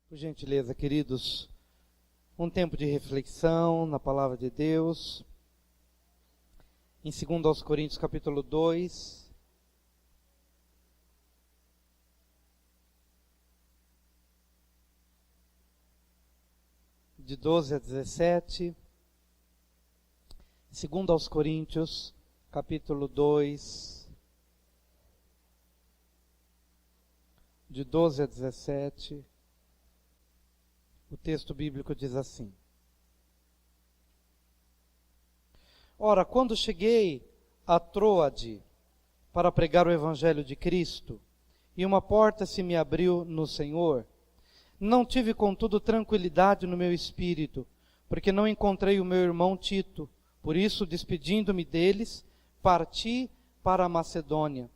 Por gentileza, queridos, um tempo de reflexão na palavra de Deus. Em 2 Coríntios capítulo 2, de 12 a 17. 2 Coríntios capítulo 2, de 12 a 17. O texto bíblico diz assim: Ora, quando cheguei a Troade para pregar o evangelho de Cristo, e uma porta se me abriu no Senhor, não tive, contudo, tranquilidade no meu espírito, porque não encontrei o meu irmão Tito. Por isso, despedindo-me deles, parti para a Macedônia.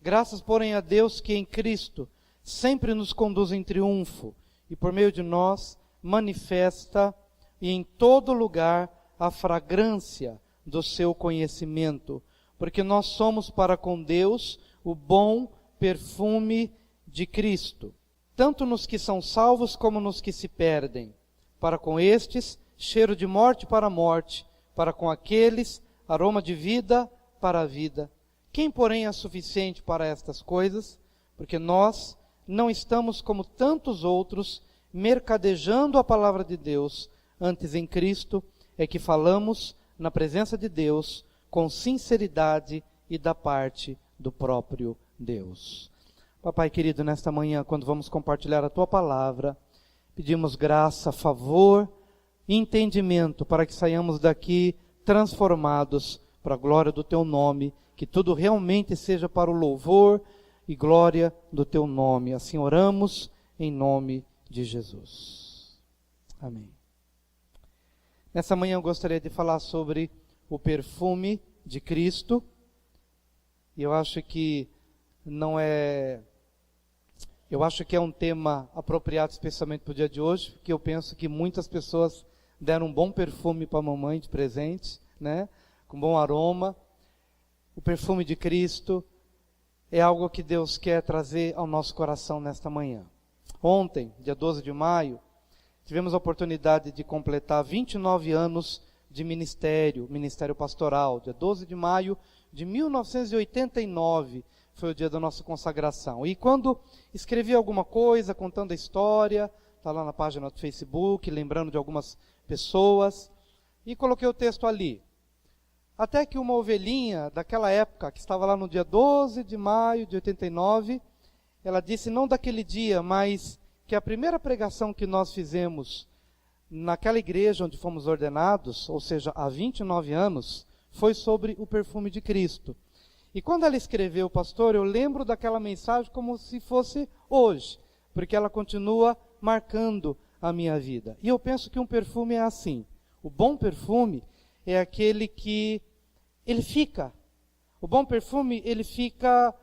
Graças, porém, a Deus que em Cristo sempre nos conduz em triunfo, e por meio de nós manifesta e em todo lugar a fragrância do seu conhecimento, porque nós somos para com Deus o bom perfume de Cristo, tanto nos que são salvos como nos que se perdem. Para com estes, cheiro de morte para a morte, para com aqueles, aroma de vida para a vida. Quem, porém, é suficiente para estas coisas? Porque nós não estamos como tantos outros, mercadejando a palavra de Deus, antes em Cristo é que falamos na presença de Deus, com sinceridade e da parte do próprio Deus. Papai querido, nesta manhã, quando vamos compartilhar a Tua palavra, pedimos graça, favor e entendimento para que saiamos daqui transformados para a glória do Teu nome, que tudo realmente seja para o louvor e glória do Teu nome. Assim oramos em nome de Jesus. Amém. Nessa manhã eu gostaria de falar sobre o perfume de Cristo. E eu acho que é um tema apropriado especialmente para o dia de hoje, porque eu penso que muitas pessoas deram um bom perfume para a mamãe de presente, né? Com bom aroma. O perfume de Cristo é algo que Deus quer trazer ao nosso coração nesta manhã. Ontem, dia 12 de maio, tivemos a oportunidade de completar 29 anos de ministério pastoral. Dia 12 de maio de 1989 foi o dia da nossa consagração. E quando escrevi alguma coisa, contando a história, está lá na página do Facebook, lembrando de algumas pessoas, e coloquei o texto ali. Até que uma ovelhinha daquela época, que estava lá no dia 12 de maio de 89, ela disse, não daquele dia, mas que a primeira pregação que nós fizemos naquela igreja onde fomos ordenados, ou seja, há 29 anos, foi sobre o perfume de Cristo. E quando ela escreveu, pastor, eu lembro daquela mensagem como se fosse hoje, porque ela continua marcando a minha vida. E eu penso que um perfume é assim. O bom perfume é aquele que ele fica. O bom perfume, ele fica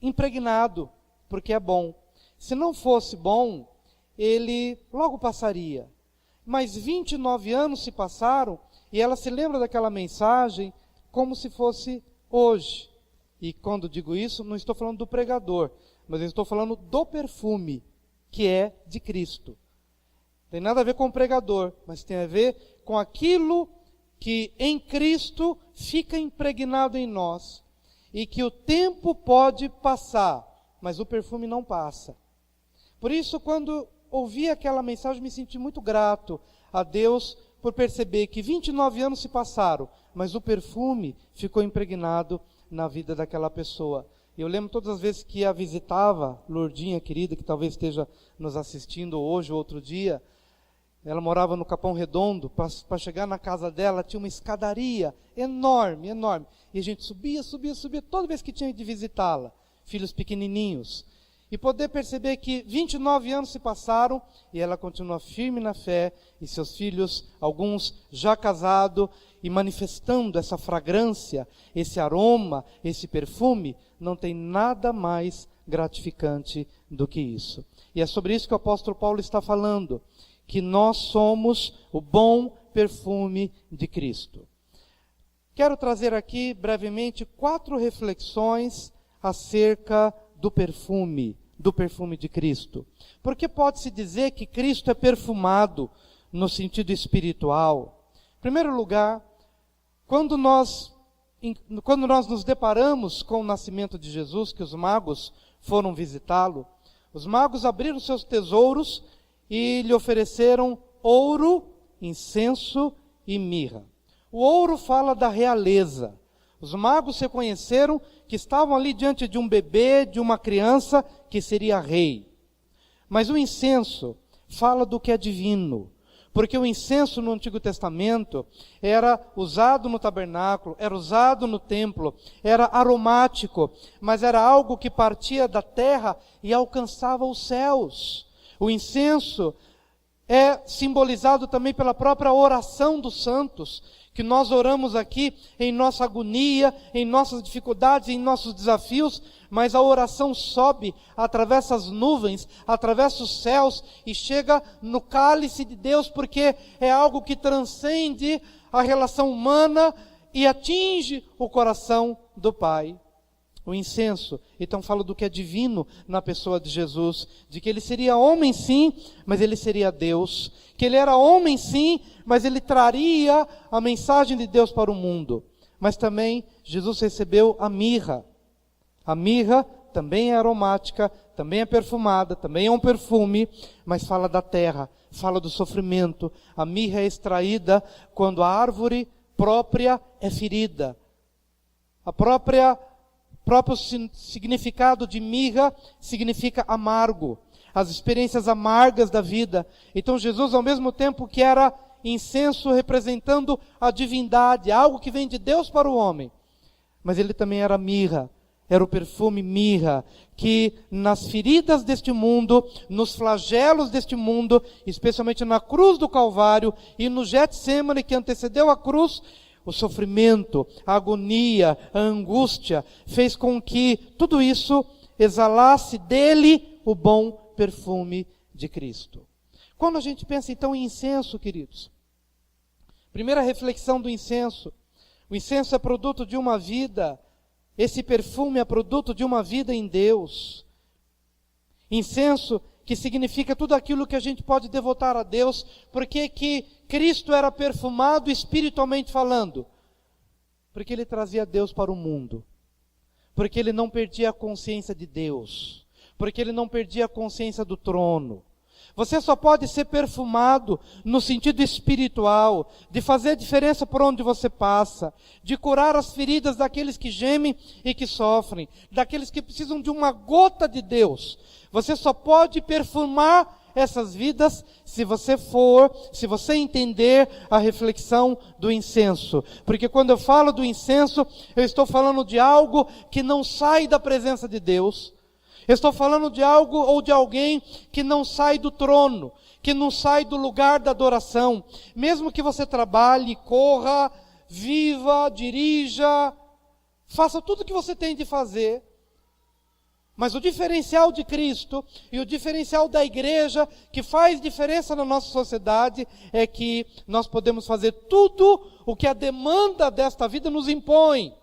impregnado, porque é bom. Se não fosse bom, ele logo passaria. Mas 29 anos se passaram e ela se lembra daquela mensagem como se fosse hoje. E quando digo isso, não estou falando do pregador, mas eu estou falando do perfume, que é de Cristo. Tem nada a ver com o pregador, mas tem a ver com aquilo que em Cristo fica impregnado em nós. E que o tempo pode passar, mas o perfume não passa. Por isso, quando ouvi aquela mensagem, me senti muito grato a Deus por perceber que 29 anos se passaram, mas o perfume ficou impregnado na vida daquela pessoa. Eu lembro todas as vezes que a visitava, Lourdinha querida, que talvez esteja nos assistindo hoje ou outro dia, ela morava no Capão Redondo, para chegar na casa dela tinha uma escadaria enorme, enorme. E a gente subia toda vez que tinha de visitá-la, filhos pequenininhos. E poder perceber que 29 anos se passaram e ela continua firme na fé, e seus filhos, alguns já casados, e manifestando essa fragrância, esse aroma, esse perfume, não tem nada mais gratificante do que isso. E é sobre isso que o apóstolo Paulo está falando, que nós somos o bom perfume de Cristo. Quero trazer aqui brevemente 4 reflexões acerca do perfume do perfume de Cristo? Porque pode-se dizer que Cristo é perfumado no sentido espiritual. Em primeiro lugar, quando nós nos deparamos com o nascimento de Jesus, que os magos foram visitá-lo, os magos abriram seus tesouros e lhe ofereceram ouro, incenso e mirra. O ouro fala da realeza. Os magos reconheceram que estavam ali diante de um bebê, de uma criança que seria rei. Mas o incenso fala do que é divino. Porque o incenso no Antigo Testamento era usado no tabernáculo, era usado no templo, era aromático, mas era algo que partia da terra e alcançava os céus. O incenso é simbolizado também pela própria oração dos santos, que nós oramos aqui em nossa agonia, em nossas dificuldades, em nossos desafios, mas a oração sobe, atravessa as nuvens, atravessa os céus e chega no cálice de Deus, porque é algo que transcende a relação humana e atinge o coração do Pai. O incenso, então fala do que é divino na pessoa de Jesus, de que ele seria homem sim, mas ele seria Deus, que ele era homem sim, mas ele traria a mensagem de Deus para o mundo. Mas também Jesus recebeu a mirra. A mirra também é aromática, também é perfumada, também é um perfume, mas fala da terra, fala do sofrimento. A mirra é extraída quando a árvore própria é ferida. O próprio significado de mirra significa amargo, as experiências amargas da vida. Então Jesus, ao mesmo tempo que era incenso representando a divindade, algo que vem de Deus para o homem, mas ele também era mirra, era o perfume mirra, que nas feridas deste mundo, nos flagelos deste mundo, especialmente na cruz do Calvário e no Getsêmani que antecedeu a cruz, o sofrimento, a agonia, a angústia, fez com que tudo isso exalasse dele o bom perfume de Cristo. Quando a gente pensa então em incenso, queridos, primeira reflexão do incenso, o incenso é produto de uma vida, esse perfume é produto de uma vida em Deus. Incenso que significa tudo aquilo que a gente pode devotar a Deus, porque que Cristo era perfumado espiritualmente falando? Porque ele trazia Deus para o mundo, porque ele não perdia a consciência de Deus, porque ele não perdia a consciência do trono. Você só pode ser perfumado no sentido espiritual, de fazer diferença por onde você passa, de curar as feridas daqueles que gemem e que sofrem, daqueles que precisam de uma gota de Deus. Você só pode perfumar essas vidas se você entender a reflexão do incenso. Porque quando eu falo do incenso, eu estou falando de algo que não sai da presença de Deus. Eu estou falando de algo ou de alguém que não sai do trono, que não sai do lugar da adoração. Mesmo que você trabalhe, corra, viva, dirija, faça tudo o que você tem de fazer. Mas o diferencial de Cristo e o diferencial da igreja, que faz diferença na nossa sociedade, é que nós podemos fazer tudo o que a demanda desta vida nos impõe.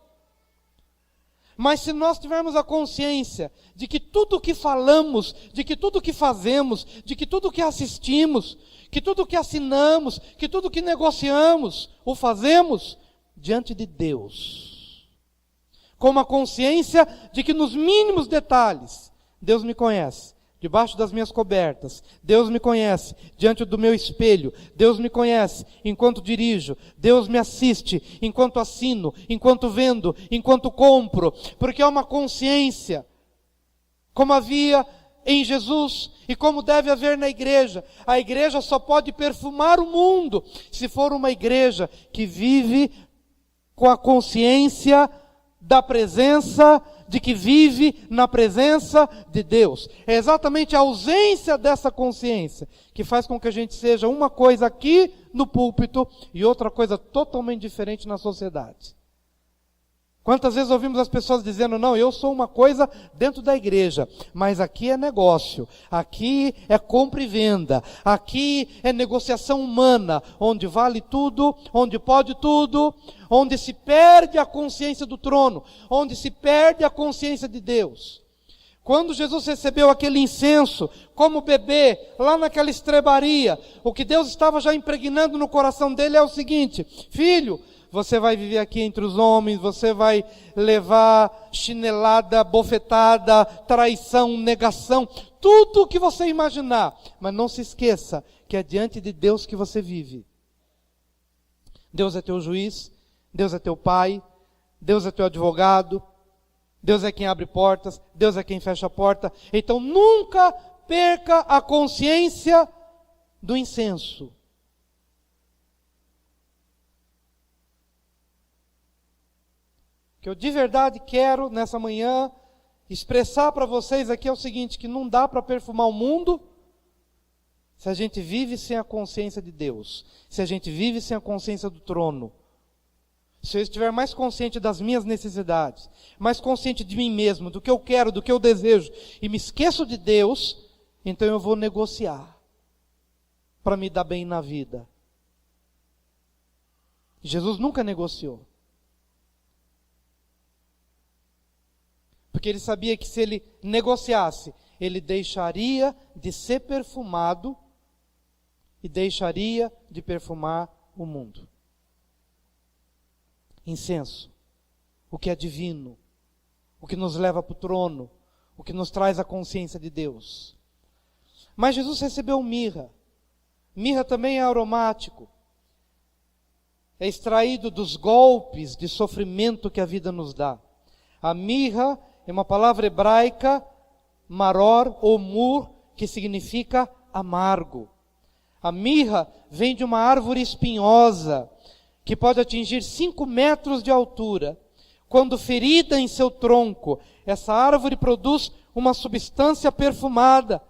Mas se nós tivermos a consciência de que tudo o que falamos, de que tudo o que fazemos, de que tudo o que assistimos, que tudo o que assinamos, que tudo o que negociamos, o fazemos diante de Deus, com uma consciência de que nos mínimos detalhes, Deus me conhece. Debaixo das minhas cobertas, Deus me conhece. Diante do meu espelho, Deus me conhece enquanto dirijo. Deus me assiste enquanto assino, enquanto vendo, enquanto compro. Porque é uma consciência, como havia em Jesus e como deve haver na igreja. A igreja só pode perfumar o mundo se for uma igreja que vive com a consciência da presença, de que vive na presença de Deus. É exatamente a ausência dessa consciência que faz com que a gente seja uma coisa aqui no púlpito e outra coisa totalmente diferente na sociedade. Quantas vezes ouvimos as pessoas dizendo, não, eu sou uma coisa dentro da igreja, mas aqui é negócio, aqui é compra e venda, aqui é negociação humana, onde vale tudo, onde pode tudo, onde se perde a consciência do trono, onde se perde a consciência de Deus. Quando Jesus recebeu aquele incenso, como bebê, lá naquela estrebaria, o que Deus estava já impregnando no coração dele é o seguinte: filho, você vai viver aqui entre os homens, você vai levar chinelada, bofetada, traição, negação, tudo o que você imaginar. Mas não se esqueça que é diante de Deus que você vive. Deus é teu juiz, Deus é teu pai, Deus é teu advogado, Deus é quem abre portas, Deus é quem fecha a porta. Então nunca perca a consciência do incenso. O que eu de verdade quero nessa manhã expressar para vocês aqui é o seguinte: que não dá para perfumar o mundo se a gente vive sem a consciência de Deus, se a gente vive sem a consciência do trono. Se eu estiver mais consciente das minhas necessidades, mais consciente de mim mesmo, do que eu quero, do que eu desejo, e me esqueço de Deus, então eu vou negociar para me dar bem na vida. Jesus nunca negociou. Porque ele sabia que se ele negociasse, ele deixaria de ser perfumado e deixaria de perfumar o mundo. Incenso, o que é divino, o que nos leva para o trono, o que nos traz a consciência de Deus. Mas Jesus recebeu mirra. Mirra também é aromático. É extraído dos golpes de sofrimento que a vida nos dá. A mirra é uma palavra hebraica, maror ou mur, que significa amargo. A mirra vem de uma árvore espinhosa, que pode atingir 5 metros de altura. Quando ferida em seu tronco, essa árvore produz uma substância perfumada.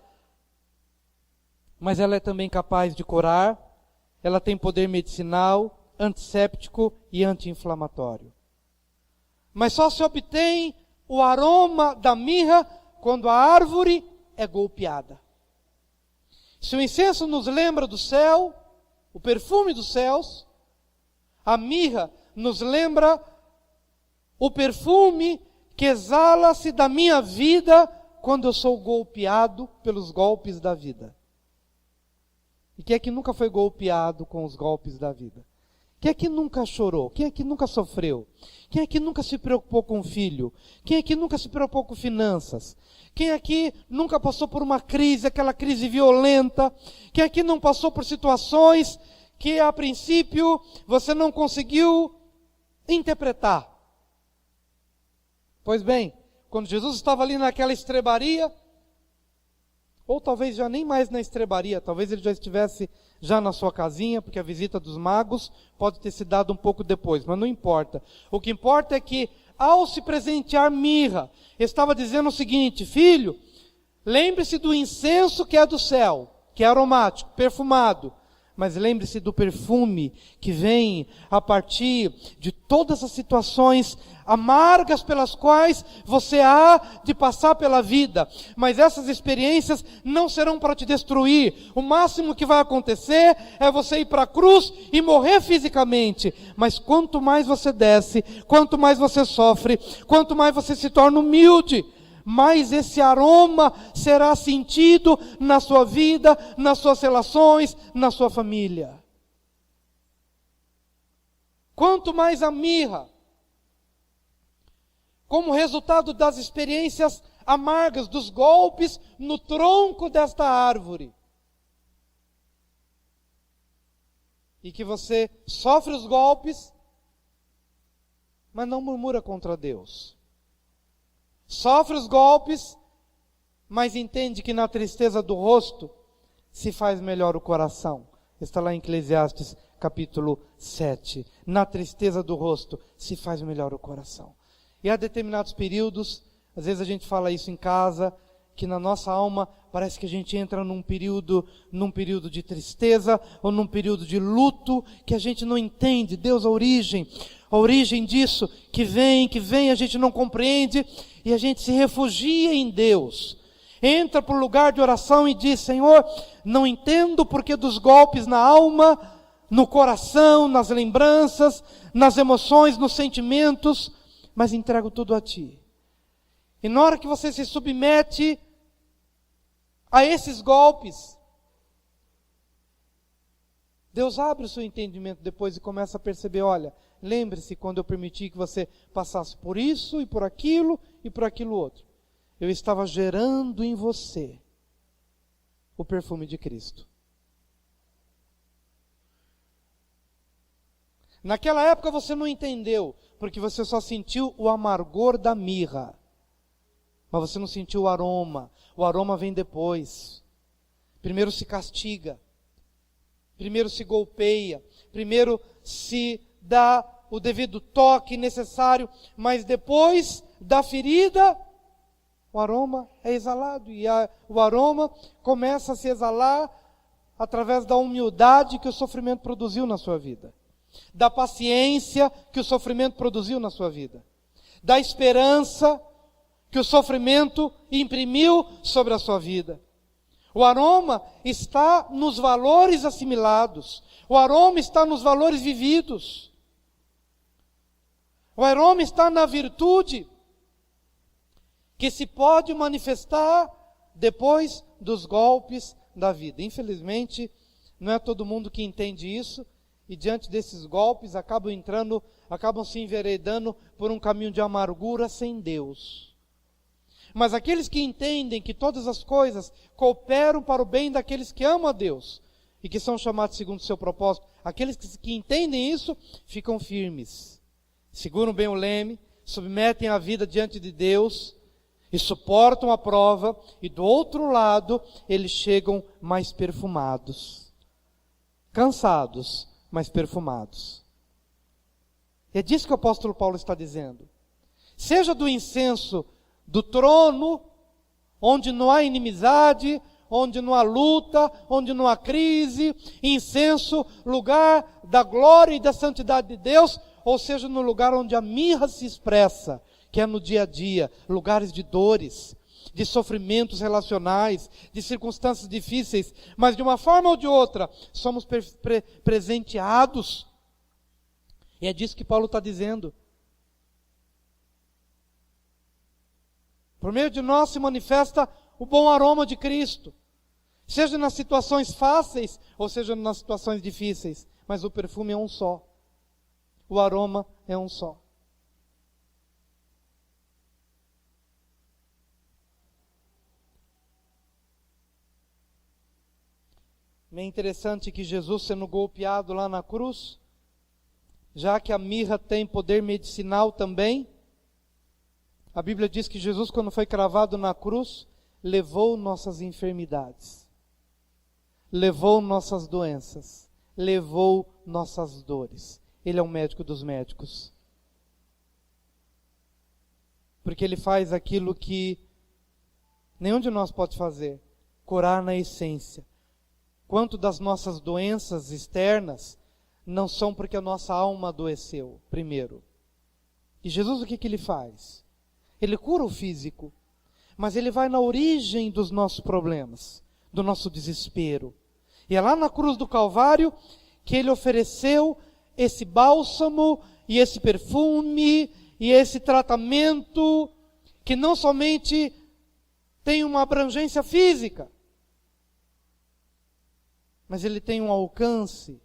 Mas ela é também capaz de curar, ela tem poder medicinal, antisséptico e anti-inflamatório. Mas só se obtém o aroma da mirra quando a árvore é golpeada. Se o incenso nos lembra do céu, o perfume dos céus, a mirra nos lembra o perfume que exala-se da minha vida quando eu sou golpeado pelos golpes da vida. E quem é que nunca foi golpeado com os golpes da vida? Quem é que nunca chorou? Quem é que nunca sofreu? Quem é que nunca se preocupou com o filho? Quem é que nunca se preocupou com finanças? Quem aqui nunca passou por uma crise, aquela crise violenta? Quem aqui não passou por situações que a princípio você não conseguiu interpretar? Pois bem, quando Jesus estava ali naquela estrebaria, ou talvez já nem mais na estrebaria, talvez ele já estivesse já na sua casinha, porque a visita dos magos pode ter se dado um pouco depois, mas não importa. O que importa é que, ao se presentear mirra, estava dizendo o seguinte: filho, lembre-se do incenso que é do céu, que é aromático, perfumado, mas lembre-se do perfume que vem a partir de todas as situações amargas pelas quais você há de passar pela vida. Mas essas experiências não serão para te destruir. O máximo que vai acontecer é você ir para a cruz e morrer fisicamente. Mas quanto mais você desce, quanto mais você sofre, quanto mais você se torna humilde, mais esse aroma será sentido na sua vida, nas suas relações, na sua família. Quanto mais a mirra, como resultado das experiências amargas, dos golpes no tronco desta árvore, e que você sofre os golpes, mas não murmura contra Deus. Sofre os golpes, mas entende que na tristeza do rosto se faz melhor o coração. Está lá em Eclesiastes capítulo 7. Na tristeza do rosto se faz melhor o coração. E há determinados períodos, às vezes a gente fala isso em casa, que na nossa alma parece que a gente entra num período de tristeza, ou num período de luto, que a gente não entende. Deus, a origem disso, que vem, a gente não compreende, e a gente se refugia em Deus. Entra para o lugar de oração e diz: Senhor, não entendo o porquê dos golpes na alma, no coração, nas lembranças, nas emoções, nos sentimentos, mas entrego tudo a Ti. E na hora que você se submete a esses golpes, Deus abre o seu entendimento depois e começa a perceber, olha, lembre-se quando eu permiti que você passasse por isso e por aquilo outro. Eu estava gerando em você o perfume de Cristo. Naquela época você não entendeu, porque você só sentiu o amargor da mirra. Mas você não sentiu o aroma. O aroma vem depois. Primeiro se castiga. Primeiro se golpeia. Primeiro se dá o devido toque necessário. Mas depois da ferida, o aroma é exalado. E o aroma começa a se exalar através da humildade que o sofrimento produziu na sua vida. Da paciência que o sofrimento produziu na sua vida. Da esperança que o sofrimento imprimiu sobre a sua vida. O aroma está nos valores assimilados. O aroma está nos valores vividos. O aroma está na virtude que se pode manifestar depois dos golpes da vida. Infelizmente, não é todo mundo que entende isso, e diante desses golpes acabam se enveredando por um caminho de amargura sem Deus. Mas aqueles que entendem que todas as coisas cooperam para o bem daqueles que amam a Deus e que são chamados segundo o seu propósito, aqueles que entendem isso, ficam firmes, seguram bem o leme, submetem a vida diante de Deus e suportam a prova, e do outro lado eles chegam mais perfumados, cansados, mas perfumados. É disso que o apóstolo Paulo está dizendo. Seja do incenso do trono, onde não há inimizade, onde não há luta, onde não há crise, incenso, lugar da glória e da santidade de Deus, ou seja, no lugar onde a mirra se expressa, que é no dia a dia, lugares de dores, de sofrimentos relacionais, de circunstâncias difíceis, mas de uma forma ou de outra, somos presenteados. E é disso que Paulo está dizendo. Por meio de nós se manifesta o bom aroma de Cristo, seja nas situações fáceis, ou seja nas situações difíceis, mas o perfume é um só, o aroma é um só. É interessante que Jesus, sendo golpeado lá na cruz, já que a mirra tem poder medicinal também, a Bíblia diz que Jesus, quando foi cravado na cruz, levou nossas enfermidades, levou nossas doenças, levou nossas dores. Ele é o médico dos médicos. Porque Ele faz aquilo que nenhum de nós pode fazer, curar na essência. Quanto das nossas doenças externas não são porque a nossa alma adoeceu, primeiro. E Jesus, o que Ele faz? Ele cura o físico, mas Ele vai na origem dos nossos problemas, do nosso desespero. E é lá na cruz do Calvário que Ele ofereceu esse bálsamo e esse perfume e esse tratamento que não somente tem uma abrangência física, mas ele tem um alcance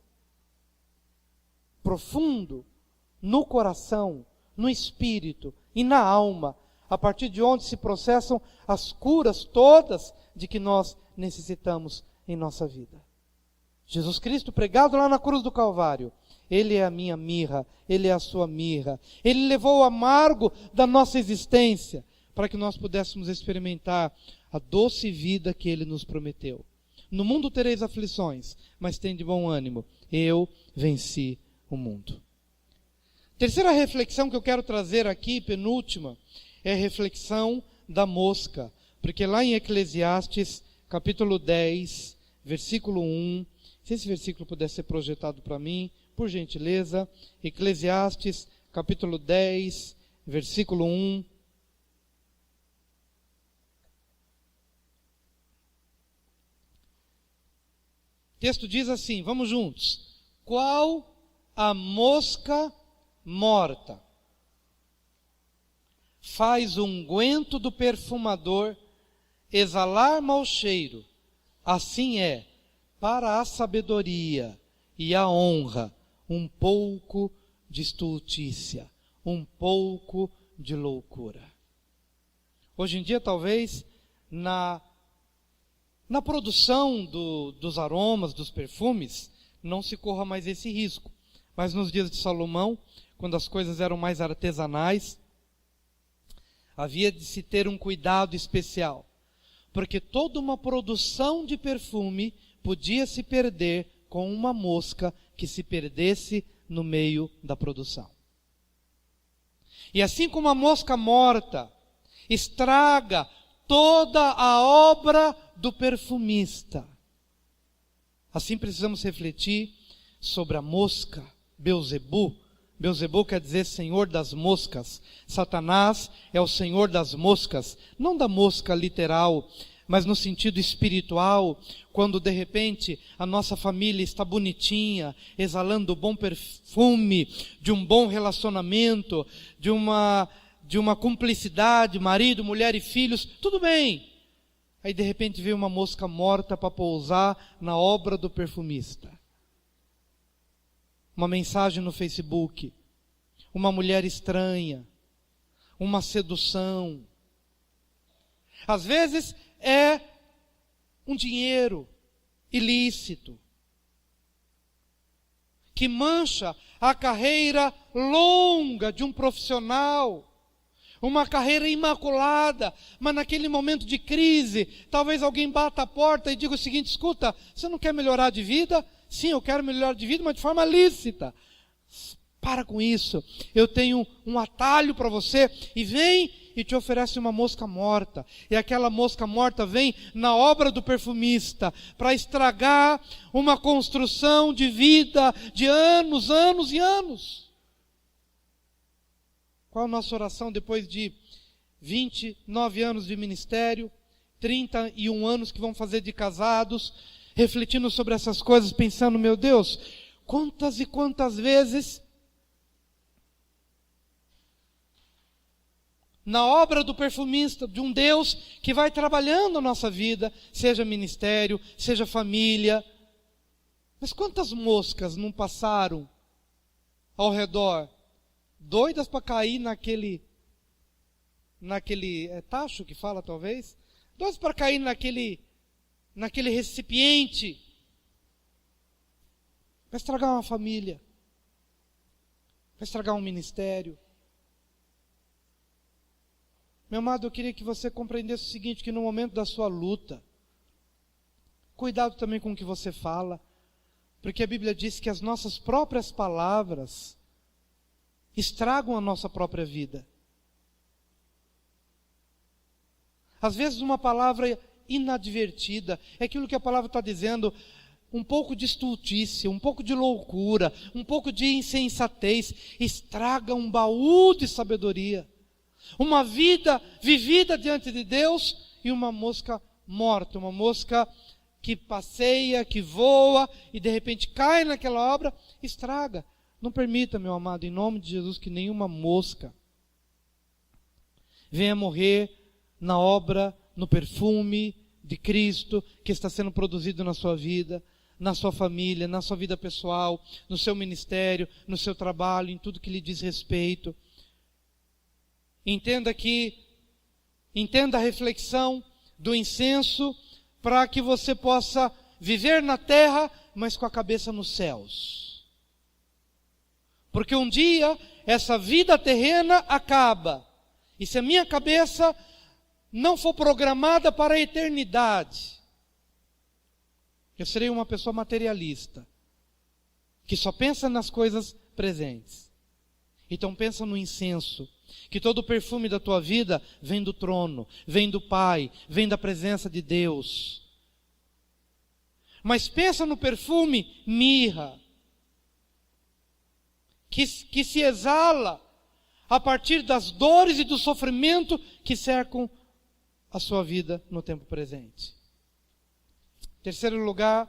profundo no coração, no espírito e na alma, a partir de onde se processam as curas todas de que nós necessitamos em nossa vida. Jesus Cristo pregado lá na cruz do Calvário, Ele é a minha mirra, Ele é a sua mirra. Ele levou o amargo da nossa existência para que nós pudéssemos experimentar a doce vida que Ele nos prometeu. No mundo tereis aflições, mas tende bom ânimo. Eu venci o mundo. Terceira reflexão que eu quero trazer aqui, penúltima, é a reflexão da mosca. Porque lá em Eclesiastes, capítulo 10, versículo 1, se esse versículo pudesse ser projetado para mim, por gentileza, Eclesiastes, capítulo 10, versículo 1. O texto diz assim, vamos juntos. Qual a mosca morta faz o unguento do perfumador exalar mau cheiro, assim é, para a sabedoria e a honra, um pouco de estultícia, um pouco de loucura. Hoje em dia, talvez, na produção dos aromas, dos perfumes, não se corra mais esse risco. Mas nos dias de Salomão, quando as coisas eram mais artesanais, havia de se ter um cuidado especial, porque toda uma produção de perfume podia se perder com uma mosca que se perdesse no meio da produção. E assim como a mosca morta estraga toda a obra do perfumista, assim precisamos refletir sobre a mosca, Belzebu. Belzebu quer dizer senhor das moscas. Satanás é o senhor das moscas, não da mosca literal, mas no sentido espiritual, quando de repente a nossa família está bonitinha, exalando bom perfume, de um bom relacionamento, de uma cumplicidade, marido, mulher e filhos, tudo bem. Aí de repente veio uma mosca morta para pousar na obra do perfumista. Uma mensagem no Facebook, uma mulher estranha, uma sedução. Às vezes é um dinheiro ilícito que mancha a carreira longa de um profissional, uma carreira imaculada, mas naquele momento de crise, talvez alguém bata a porta e diga o seguinte: escuta, você não quer melhorar de vida? Sim, eu quero melhorar de vida, mas de forma lícita. Para com isso, eu tenho um atalho para você, e vem e te oferece uma mosca morta, e aquela mosca morta vem na obra do perfumista, para estragar uma construção de vida de anos, anos e anos. Qual a nossa oração depois de 29 anos de ministério, 31 anos que vão fazer de casados, refletindo sobre essas coisas, pensando, meu Deus, quantas e quantas vezes na obra do perfumista, de um Deus que vai trabalhando a nossa vida, seja ministério, seja família, mas quantas moscas não passaram ao redor, doidas para cair naquele tacho que fala talvez, doidas para cair naquele recipiente, vai estragar uma família, vai estragar um ministério. Meu amado, eu queria que você compreendesse o seguinte, que no momento da sua luta, cuidado também com o que você fala, porque a Bíblia diz que as nossas próprias palavras estragam a nossa própria vida. Às vezes uma palavra inadvertida, é aquilo que a palavra está dizendo, um pouco de estultícia, um pouco de loucura, um pouco de insensatez, estraga um baú de sabedoria. Uma vida vivida diante de Deus e uma mosca morta, uma mosca que passeia, que voa e de repente cai naquela obra, estraga. Não permita, meu amado, em nome de Jesus, que nenhuma mosca venha morrer na obra, no perfume de Cristo que está sendo produzido na sua vida, na sua família, na sua vida pessoal, no seu ministério, no seu trabalho, em tudo que lhe diz respeito. Entenda a reflexão do incenso para que você possa viver na terra, mas com a cabeça nos céus. Porque um dia essa vida terrena acaba. E se a minha cabeça não for programada para a eternidade, eu serei uma pessoa materialista, que só pensa nas coisas presentes. Então pensa no incenso, que todo o perfume da tua vida vem do trono, vem do Pai, vem da presença de Deus. Mas pensa no perfume mirra, que se exala a partir das dores e do sofrimento que cercam a sua vida no tempo presente. Terceiro lugar,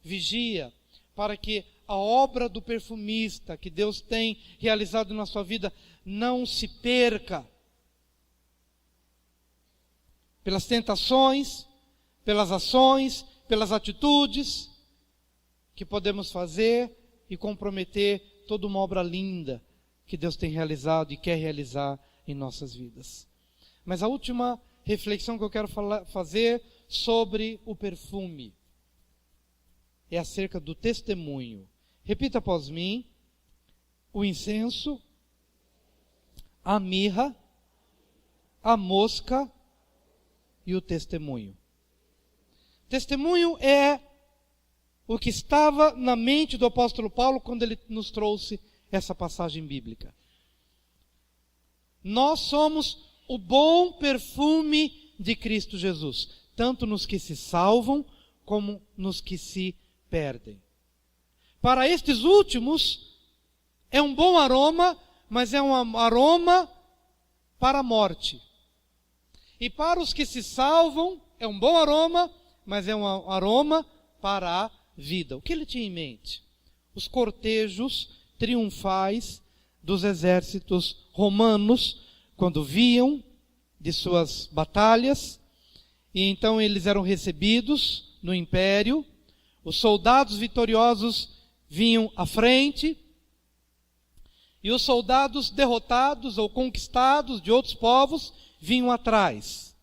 vigia, para que a obra do perfumista que Deus tem realizado na sua vida não se perca. pelas tentações, pelas ações, pelas atitudes que podemos fazer e comprometer toda uma obra linda que Deus tem realizado e quer realizar em nossas vidas. Mas a última reflexão que eu quero fazer sobre o perfume é acerca do testemunho. Repita após mim: o incenso, a mirra, a mosca e o testemunho. Testemunho é o que estava na mente do apóstolo Paulo quando ele nos trouxe essa passagem bíblica. Nós somos o bom perfume de Cristo Jesus, tanto nos que se salvam como nos que se perdem. Para estes últimos, é um bom aroma, mas é um aroma para a morte. E para os que se salvam, é um bom aroma, mas é um aroma para a vida. O que ele tinha em mente? Os cortejos triunfais dos exércitos romanos, quando viam de suas batalhas, e então eles eram recebidos no império, os soldados vitoriosos vinham à frente, e os soldados derrotados ou conquistados de outros povos vinham atrás.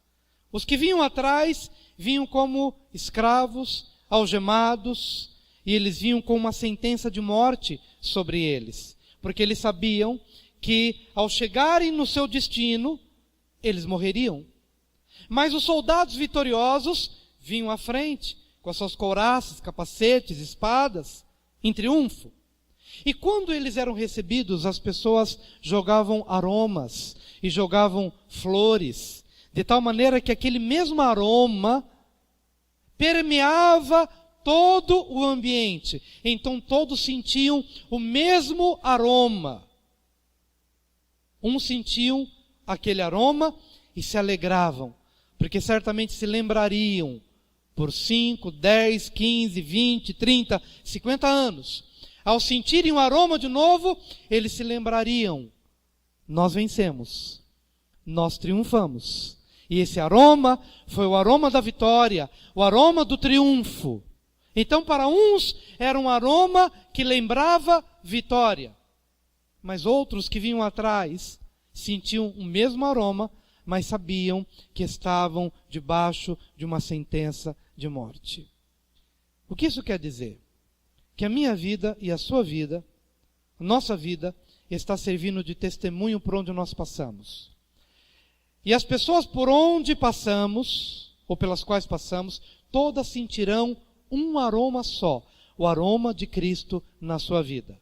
Os que vinham atrás vinham como escravos, algemados, e eles vinham com uma sentença de morte sobre eles, porque eles sabiam que ao chegarem no seu destino, eles morreriam. Mas os soldados vitoriosos vinham à frente, com as suas couraças, capacetes, espadas, em triunfo. E quando eles eram recebidos, as pessoas jogavam aromas e jogavam flores, de tal maneira que aquele mesmo aroma permeava todo o ambiente. Então todos sentiam o mesmo aroma. Uns sentiam aquele aroma e se alegravam, porque certamente se lembrariam por 5, 10, 15, 20, 30, 50 anos. Ao sentirem o aroma de novo, eles se lembrariam: nós vencemos, nós triunfamos. E esse aroma foi o aroma da vitória, o aroma do triunfo. Então para uns era um aroma que lembrava vitória, mas outros que vinham atrás sentiam o mesmo aroma, mas sabiam que estavam debaixo de uma sentença de morte. O que isso quer dizer? Que a minha vida e a sua vida, a nossa vida, está servindo de testemunho por onde nós passamos. E as pessoas por onde passamos, ou pelas quais passamos, todas sentirão um aroma só, o aroma de Cristo na sua vida.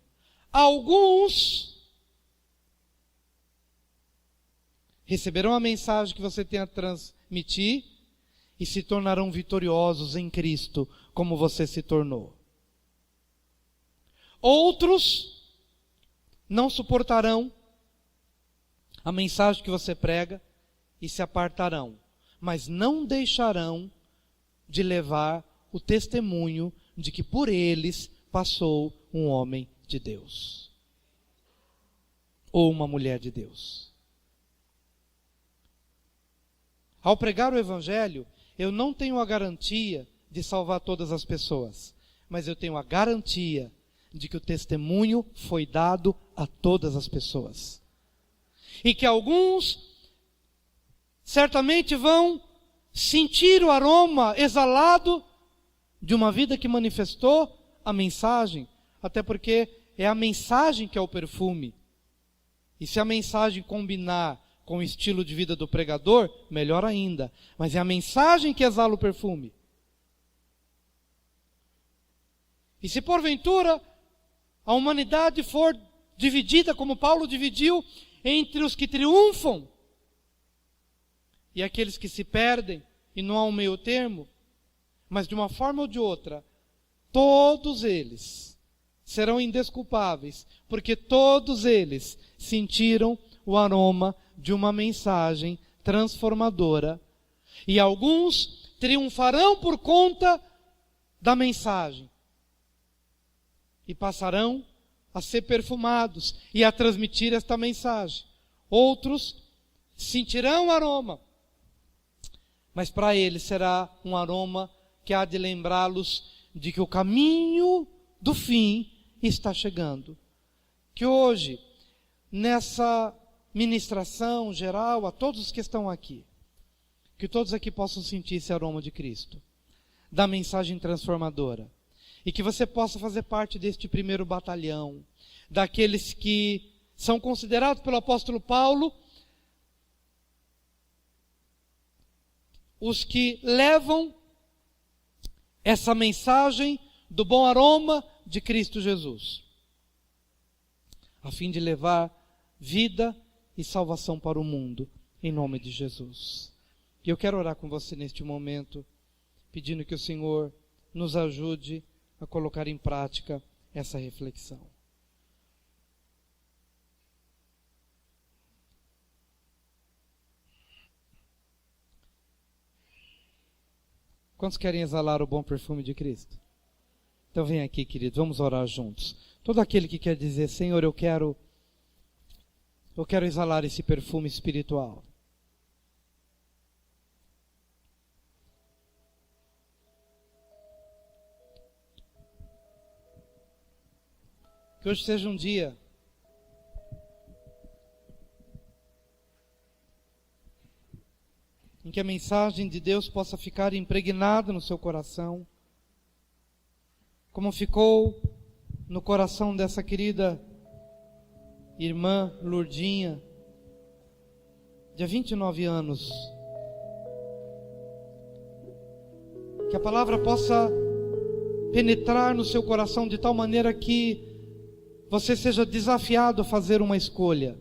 Alguns receberão a mensagem que você tem a transmitir e se tornarão vitoriosos em Cristo, como você se tornou. Outros não suportarão a mensagem que você prega e se apartarão, mas não deixarão de levar o testemunho de que por eles passou um homem de Deus ou uma mulher de Deus. Ao pregar o Evangelho, eu não tenho a garantia de salvar todas as pessoas, mas eu tenho a garantia de que o testemunho foi dado a todas as pessoas. E que alguns certamente vão sentir o aroma exalado de uma vida que manifestou a mensagem, até porque é a mensagem que é o perfume. E se a mensagem combinar com o estilo de vida do pregador, melhor ainda. Mas é a mensagem que exala o perfume. E se porventura a humanidade for dividida, como Paulo dividiu, entre os que triunfam e aqueles que se perdem, e não há um meio termo, mas de uma forma ou de outra, todos eles serão indesculpáveis, porque todos eles sentiram o aroma de uma mensagem transformadora, e alguns triunfarão por conta da mensagem, e passarão a ser perfumados e a transmitir esta mensagem. Outros sentirão o aroma, mas para eles será um aroma que há de lembrá-los de que o caminho do fim está chegando. Que hoje, nessa ministração geral, a todos os que estão aqui, que todos aqui possam sentir esse aroma de Cristo, da mensagem transformadora, e que você possa fazer parte deste primeiro batalhão, daqueles que são considerados pelo apóstolo Paulo os que levam essa mensagem do bom aroma de Cristo Jesus, a fim de levar vida e salvação para o mundo, em nome de Jesus. E eu quero orar com você neste momento, pedindo que o Senhor nos ajude a colocar em prática essa reflexão. Quantos querem exalar o bom perfume de Cristo? Então vem aqui, querido, vamos orar juntos. Todo aquele que quer dizer, Senhor, eu quero exalar esse perfume espiritual. Que hoje seja um dia em que a mensagem de Deus possa ficar impregnada no seu coração, como ficou no coração dessa querida irmã Lourdinha, de 29 anos. Que a palavra possa penetrar no seu coração de tal maneira que você seja desafiado a fazer uma escolha.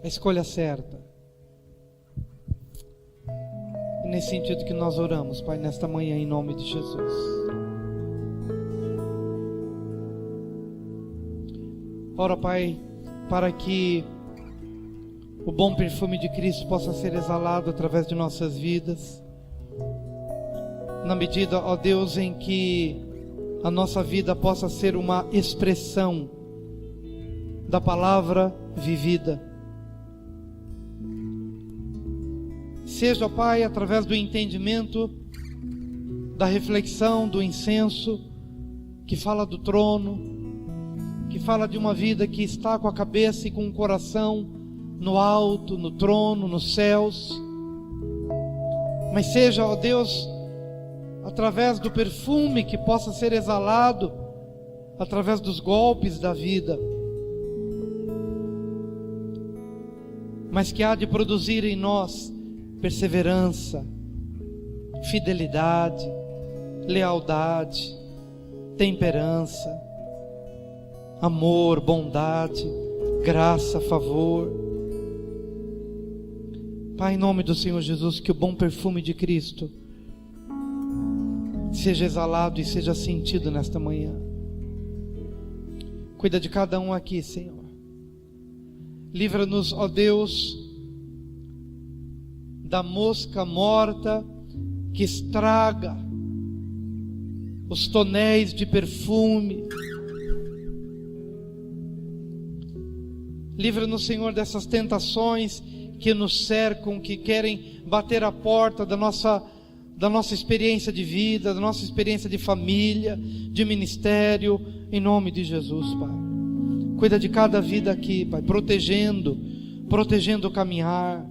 A escolha certa. É nesse sentido que nós oramos, Pai, nesta manhã, em nome de Jesus. Ora, Pai, para que o bom perfume de Cristo possa ser exalado através de nossas vidas, na medida, ó Deus, em que a nossa vida possa ser uma expressão da palavra vivida. Seja, Pai, através do entendimento, da reflexão, do incenso, que fala do trono, que fala de uma vida que está com a cabeça e com o coração no alto, no trono, nos céus. Mas seja, ó Deus, através do perfume que possa ser exalado, através dos golpes da vida, mas que há de produzir em nós perseverança, fidelidade, lealdade, temperança, amor, bondade, graça, favor. Pai, em nome do Senhor Jesus, que o bom perfume de Cristo seja exalado e seja sentido nesta manhã. Cuida de cada um aqui, Senhor. Livra-nos, ó Deus, da mosca morta que estraga os tonéis de perfume. Livra-nos, Senhor, dessas tentações que nos cercam, que querem bater a porta da nossa experiência de vida, da nossa experiência de família, de ministério, em nome de Jesus, Pai. Cuida de cada vida aqui, Pai, protegendo o caminhar,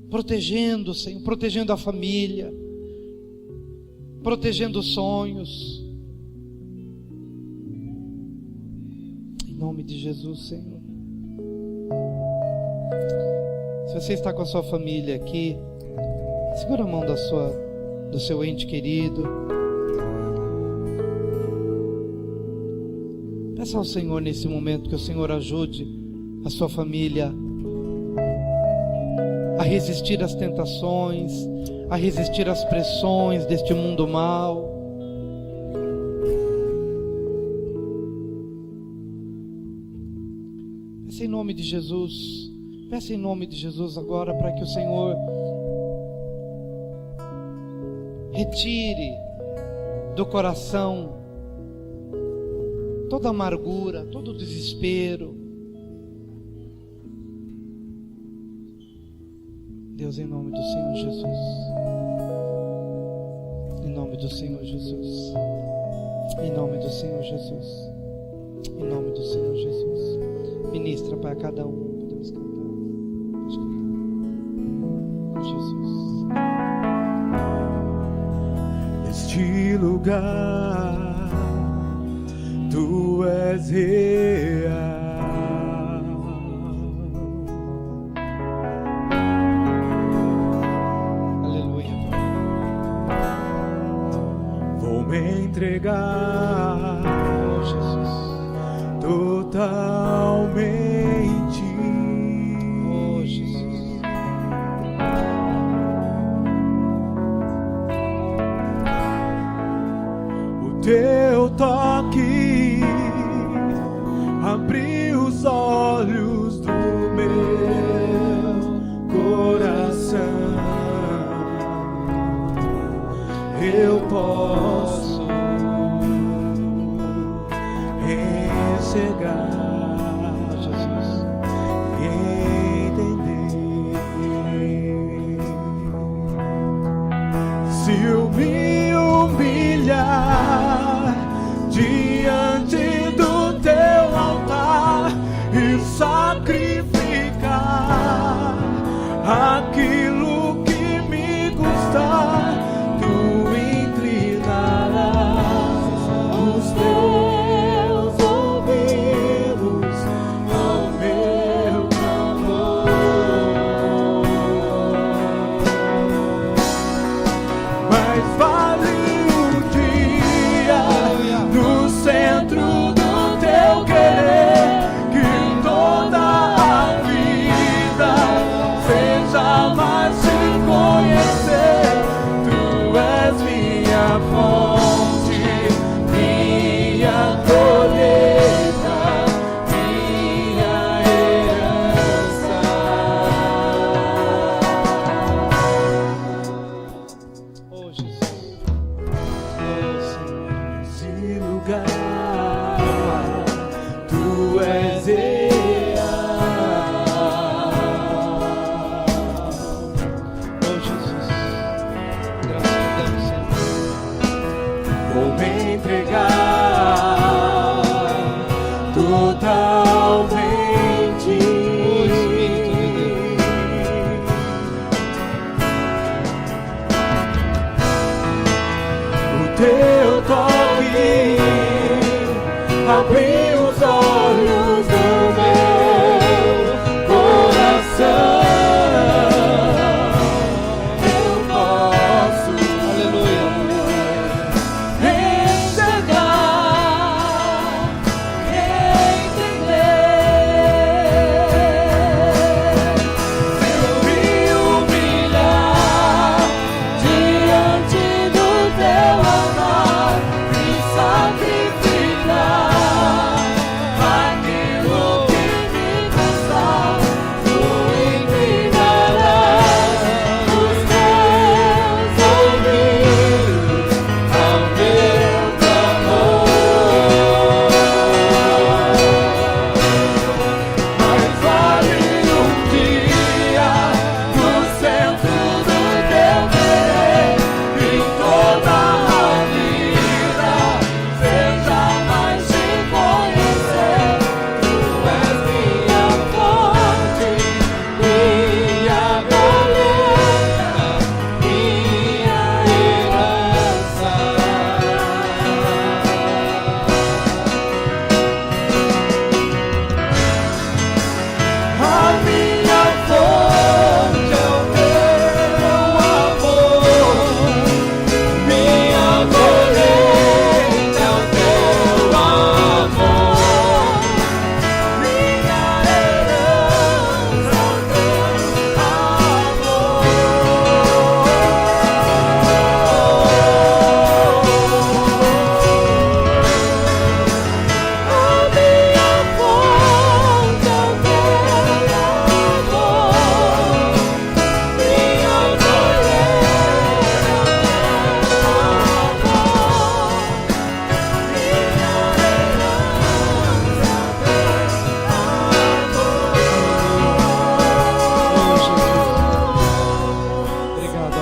protegendo, Senhor, protegendo a família, protegendo os sonhos, em nome de Jesus, Senhor. Se você está com a sua família aqui, segura a mão do seu ente querido. Peça ao Senhor nesse momento que o Senhor ajude a sua família a resistir às tentações, a resistir às pressões deste mundo mau. Peça em nome de Jesus. Peça em nome de Jesus agora para que o Senhor retire do coração toda amargura, todo desespero, Deus, em nome do Senhor Jesus. Em nome do Senhor Jesus. Em nome do Senhor Jesus. Em nome do Senhor Jesus. Ministra, Pai, a cada um. Podemos cantar. Pode cantar. Jesus. Neste lugar, Tu és real. Entregar, oh, Jesus, totalmente, oh, Jesus, o Teu toque abriu os olhos do meu coração. Eu posso chegar, Jesus, e entender. Se eu me humilhar diante do Teu altar e sacrificar aquilo que me custar, Tu inclinarás os Teus sacrificar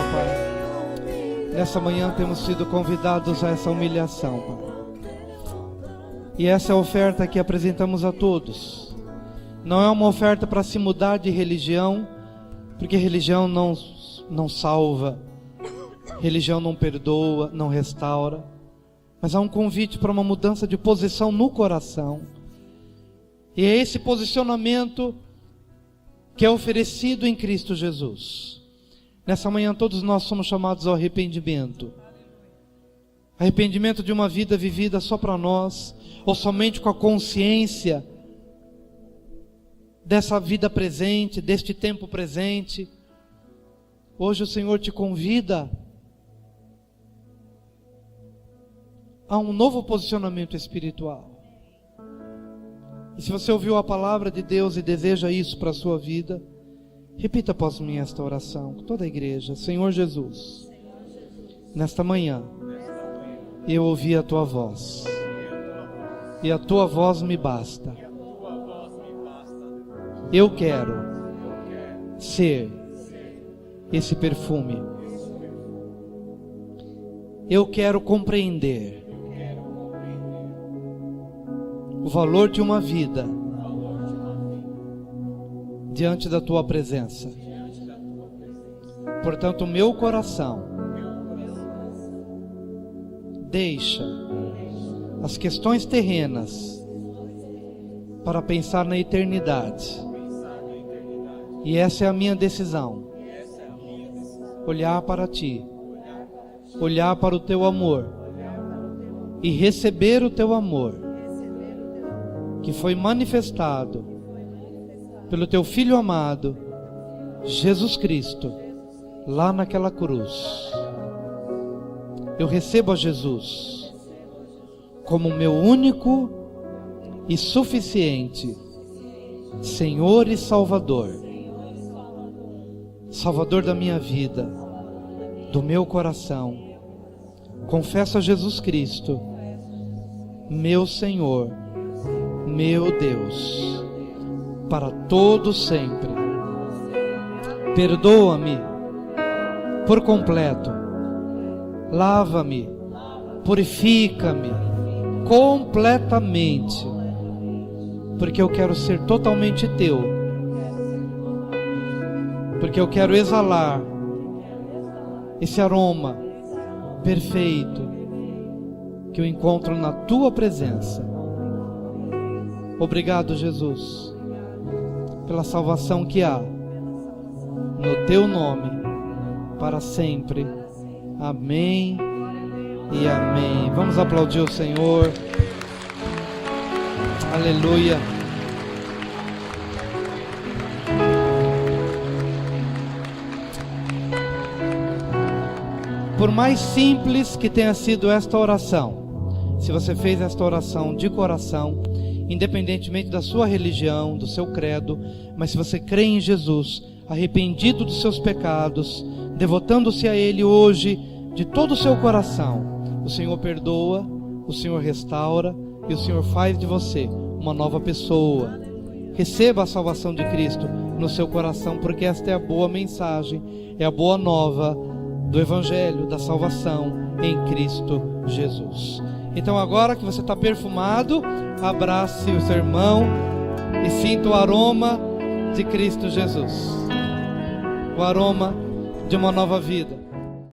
Pai. Nessa manhã temos sido convidados a essa humilhação, Pai. E essa é a oferta que apresentamos a todos. Não é uma oferta para se mudar de religião, porque religião não salva, religião não perdoa, não restaura. Mas há um convite para uma mudança de posição no coração. E é esse posicionamento que é oferecido em Cristo Jesus. Nessa manhã todos nós somos chamados ao arrependimento. Arrependimento de uma vida vivida só para nós, ou somente com a consciência dessa vida presente, deste tempo presente. Hoje o Senhor te convida a um novo posicionamento espiritual. E se você ouviu a palavra de Deus e deseja isso para a sua vida, repita após mim esta oração, com toda a igreja. Senhor Jesus, nesta manhã, eu ouvi a Tua voz, e a Tua voz me basta. Eu quero ser esse perfume. Eu quero compreender o valor de uma vida diante da Tua presença. Portanto, o meu coração deixa as questões terrenas para pensar na eternidade. E essa é a minha decisão. Olhar para Ti, olhar para o Teu amor e receber o Teu amor, que foi manifestado pelo Teu Filho amado, Jesus Cristo, lá naquela cruz. Eu recebo a Jesus como meu único e suficiente Senhor e Salvador. Salvador da minha vida, do meu coração. Confesso a Jesus Cristo, meu Senhor, meu Deus, para todo sempre. Perdoa-me por completo, lava-me, purifica-me completamente, porque eu quero ser totalmente Teu, porque eu quero exalar esse aroma perfeito que eu encontro na Tua presença. Obrigado, Jesus, pela salvação que há no Teu nome, para sempre. Amém e amém. Vamos aplaudir o Senhor. Aleluia. Por mais simples que tenha sido esta oração, se você fez esta oração de coração, independentemente da sua religião, do seu credo, mas se você crê em Jesus, arrependido dos seus pecados, devotando-se a Ele hoje de todo o seu coração, o Senhor perdoa, o Senhor restaura e o Senhor faz de você uma nova pessoa. Receba a salvação de Cristo no seu coração, porque esta é a boa mensagem, é a boa nova do Evangelho, da salvação em Cristo Jesus. Então agora que você está perfumado, abrace o seu irmão e sinta o aroma de Cristo Jesus, o aroma de uma nova vida.